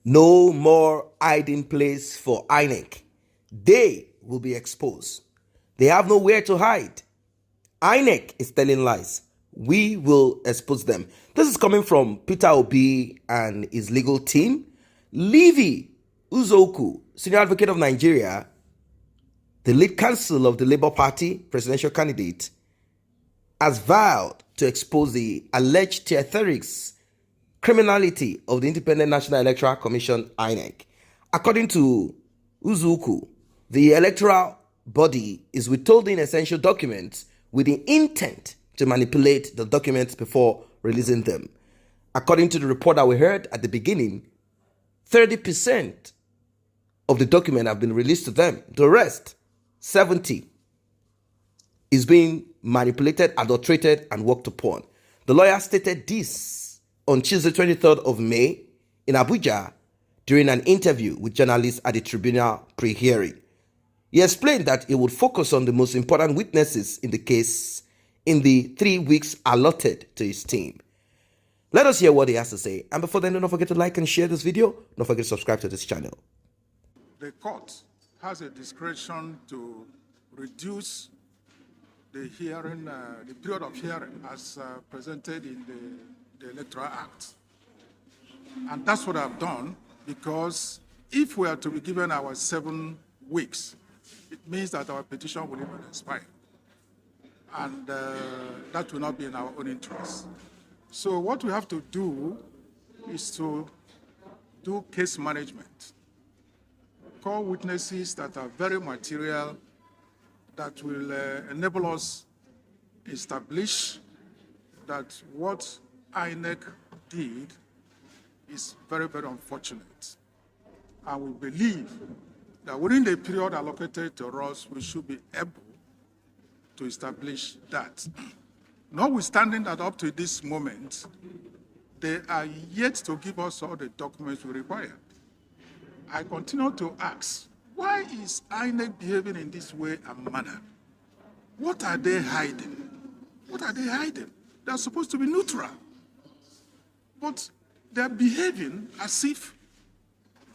No more hiding place for INEC. They will be exposed. They have nowhere to hide. INEC is telling lies. We will expose them. This is coming from Peter Obi and his legal team. Levi Uzoku, senior advocate of Nigeria, the lead counsel of the Labour Party presidential candidate, has vowed to expose the alleged theatrics criminality of the Independent National Electoral Commission, INEC. According to Uzuku, the electoral body is withholding essential documents with the intent to manipulate the documents before releasing them. According to the report that we heard at the beginning, 30% of the document have been released to them. The rest, 70, is being manipulated, adulterated, and worked upon. The lawyer stated this on Tuesday, 23rd of May in Abuja during an interview with journalists at the Tribunal pre-hearing. He explained that he would focus on the most important witnesses in the case in the 3 weeks allotted to his team. Let us hear what he has to say. And before then, don't forget to like and share this video. Don't forget to subscribe to this channel. The court has a discretion to reduce the hearing, the period of hearing as presented in the Electoral Act. And that's what I've done, because if we are to be given our 7 weeks, it means that our petition will even expire. And that will not be in our own interest. So what we have to do is to do case management. Call witnesses that are very material, that will enable us establish that what INEC did is very, very unfortunate. And we believe that within the period allocated to us, we should be able to establish that. Notwithstanding that up to this moment, they are yet to give us all the documents we require. I continue to ask, why is INEC behaving in this way and manner? What are they hiding? What are they hiding? They're supposed to be neutral. But they're behaving as if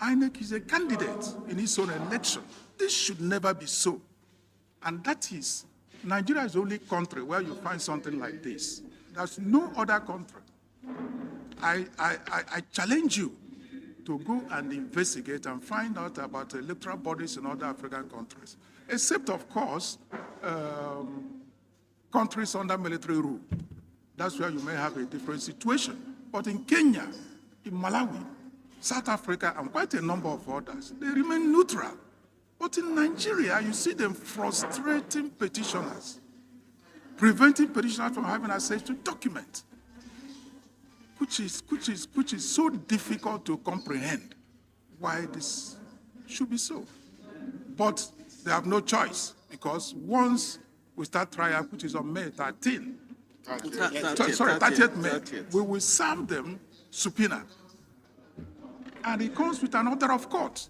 INEC is a candidate in its own election. This should never be so. And that is, Nigeria is the only country where you find something like this. There's no other country. I challenge you to go and investigate and find out about electoral bodies in other African countries, except, of course, countries under military rule. That's where you may have a different situation. But in Kenya, in Malawi, South Africa, and quite a number of others, they remain neutral. But in Nigeria, you see them frustrating petitioners, preventing petitioners from having access to documents, which is so difficult to comprehend why this should be so. But they have no choice, because once we start trial, which is on May 13th, 30th May, we will serve them subpoena. And it comes with an order of court.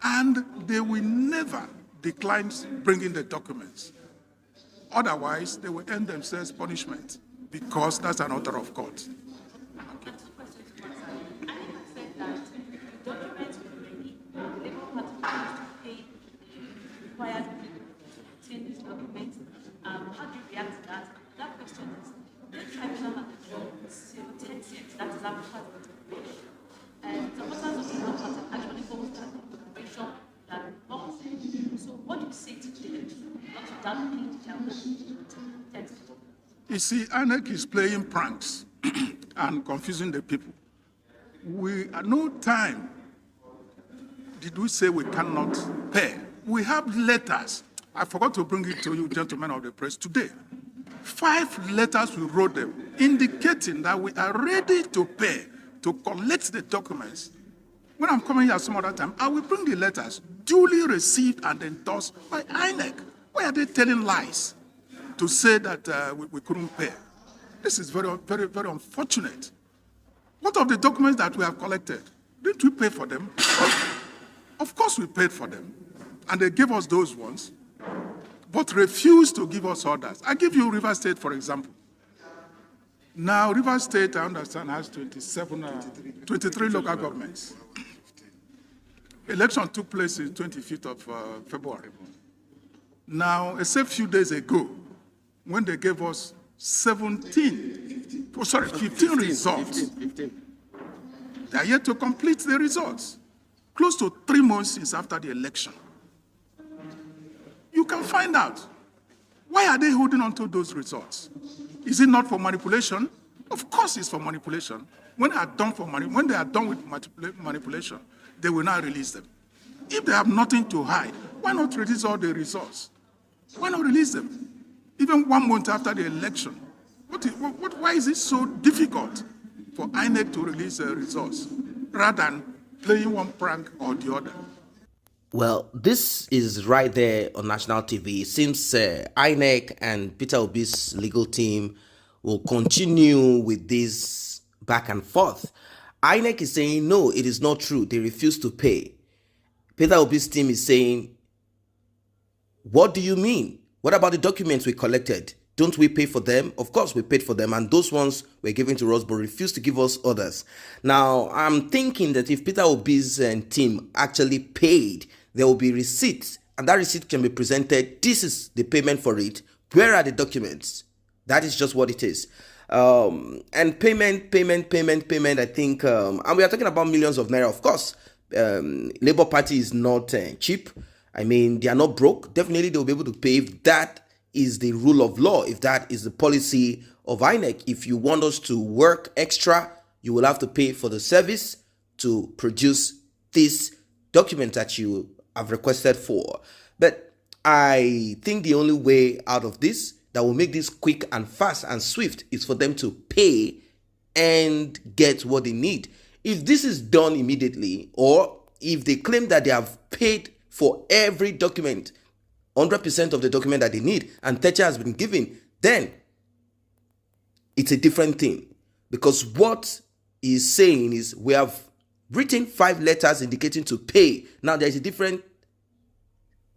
And they will never decline bringing the documents. Otherwise, they will end themselves punishment, because that's an order of court. Okay. How do you react to that? That question is, the tribunal has adjourned till 10th, that is after the deliberation. And the supporters of the law pattern actually hold that deliberation that involves it. So what do you say to them not to downplay the text? You see, INEC is playing pranks and confusing the people. We, at no time did we say we cannot pay. We have letters. I forgot to bring it to you, gentlemen of the press, today. 5 letters we wrote them, indicating that we are ready to pay, to collect the documents. When I'm coming here some other time, I will bring the letters duly received and endorsed by INEC. Why are they telling lies to say that we couldn't pay? This is very, very, very unfortunate. What of the documents that we have collected? Didn't we pay for them? Of course we paid for them. And they gave us those ones, but refused to give us others. I give you River State, for example. Now, Rivers State, I understand, has 23 local governments. Election took place on 25th of February. Now, a few days ago, when they gave us 15 results, they are yet to complete the results. Close to 3 months since after the election. You can find out, why are they holding on to those results? Is it not for manipulation? Of course it's for manipulation. When they are done with manipulation, they will not release them. If they have nothing to hide, why not release all the results? Why not release them? Even 1 month after the election. Why is it so difficult for INEC to release the results rather than playing one prank or the other? Well, this is right there on national TV. It seems INEC and Peter Obi's legal team will continue with this back and forth. INEC is saying, no, it is not true. They refuse to pay. Peter Obi's team is saying, what do you mean? What about the documents we collected? Don't we pay for them? Of course, we paid for them, and those ones were given to us, but refused to give us others. Now, I'm thinking that if Peter Obi's team actually paid, there will be receipts, and that receipt can be presented. This is the payment for it. Where are the documents? That is just what it is. And payment, I think, and we are talking about millions of naira, of course. Labour Party is not cheap. I mean, they are not broke. Definitely, they will be able to pay if that is the rule of law, if that is the policy of INEC. If you want us to work extra, you will have to pay for the service to produce this document that you have requested for. But I think the only way out of this that will make this quick and fast and swift is for them to pay and get what they need. If this is done immediately, or if they claim that they have paid for every document, 100% of the document that they need, and Techa has been given, then it's a different thing. Because what he's saying is, we have written 5 letters indicating to pay. Now there's a difference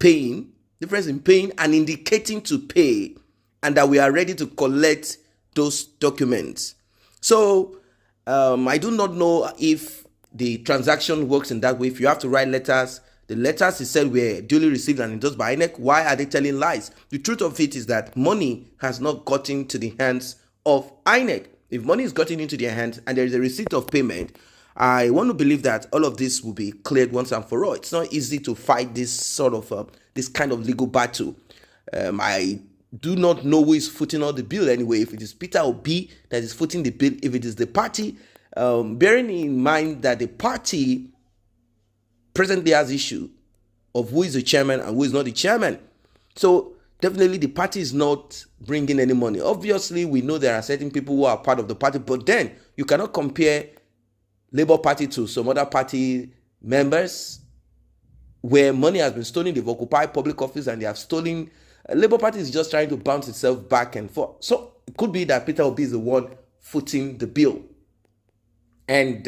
in paying and indicating to pay, and that we are ready to collect those documents. So I do not know if the transaction works in that way. If you have to write letters, the letters he said were duly received and endorsed by INEC, why are they telling lies? The truth of it is that money has not gotten to the hands of INEC. If money is gotten into their hands and there is a receipt of payment, I want to believe that all of this will be cleared once and for all. It's not easy to fight this sort of this kind of legal battle. I do not know who is footing all the bill anyway. If it is Peter Obi that is footing the bill, if it is the party, bearing in mind that the party presently has issue of who is the chairman and who is not the chairman. So definitely the party is not bringing any money. Obviously, we know there are certain people who are part of the party, but then you cannot compare Labour Party to some other party members where money has been stolen. They've occupied public office and they have stolen. Labour Party is just trying to bounce itself back and forth. So it could be that Peter Obi is the one footing the bill. And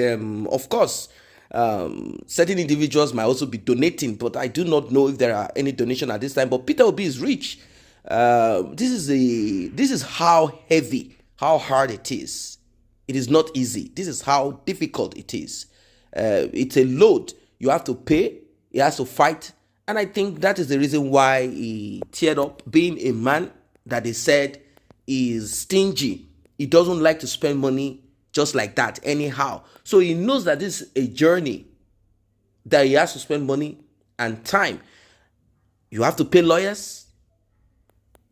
of course, certain individuals might also be donating, but I do not know if there are any donation at this time. But Peter Obi is rich. This is how heavy, how hard it is. It is not easy. This is how difficult it is. It's a load. You have to pay. He has to fight. And I think that is the reason why he teared up, being a man that they said is stingy. He doesn't like to spend money just like that anyhow. So he knows that this is a journey that he has to spend money and time. You have to pay lawyers.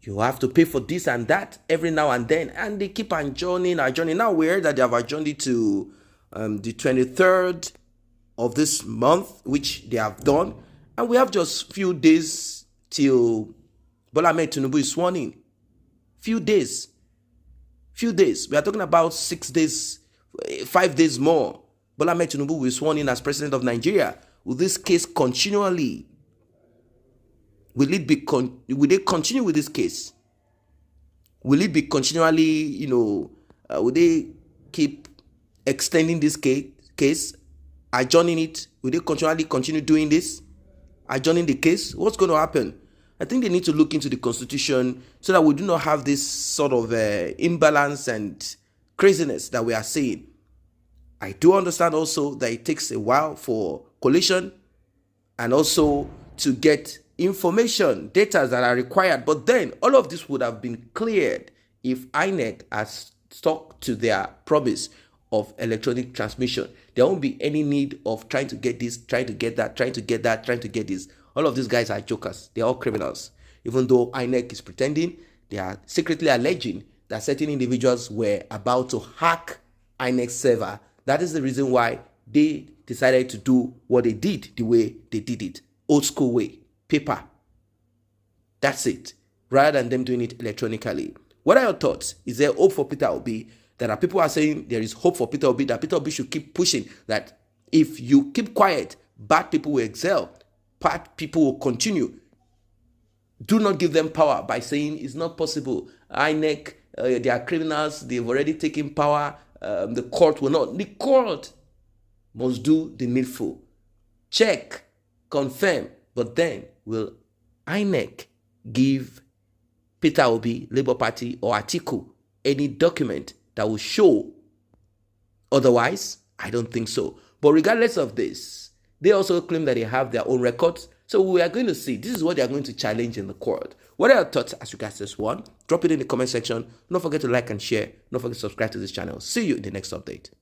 You have to pay for this and that every now and then. And they keep adjourning. Now we heard that they have adjourned it to the 23rd of this month, which they have done. And we have just few days till Bola Ahmed Tinubu is sworn in. Few days. We are talking about 6 days, 5 days more. Bola Ahmed Tinubu will be sworn in as president of Nigeria. Will this case continually? Will they continue with this case? Will it be continually, will they keep extending this case, adjourning it? Will they continue doing this? Adjourning the case? What's going to happen? I think they need to look into the constitution so that we do not have this sort of imbalance and craziness that we are seeing. I do understand also that it takes a while for collation and also to get information, data that are required. But then all of this would have been cleared if INEC has stuck to their promise of electronic transmission. There won't be any need of trying to get this, trying to get that, trying to get that, trying to get this. All of these guys are jokers. They're all criminals. Even though INEC is pretending, they are secretly alleging that certain individuals were about to hack INEC server. That is the reason why they decided to do what they did the way they did it. Old school way, paper. That's it. Rather than them doing it electronically. What are your thoughts? Is there hope for Peter Obi? There are people who are saying there is hope for Peter Obi, that Peter Obi should keep pushing, that if you keep quiet, bad people will excel, bad people will continue. Do not give them power by saying it's not possible. INEC, they are criminals, they've already taken power, the court will not. The court must do the needful. Check, confirm, but then will INEC give Peter Obi, Labour Party, or Atiku any document that will show otherwise? I don't think so. But regardless of this, they also claim that they have their own records. So we are going to see. This is what they are going to challenge in the court. What are your thoughts as regards this one? Drop it in the comment section. Don't forget to like and share. Don't forget to subscribe to this channel. See you in the next update.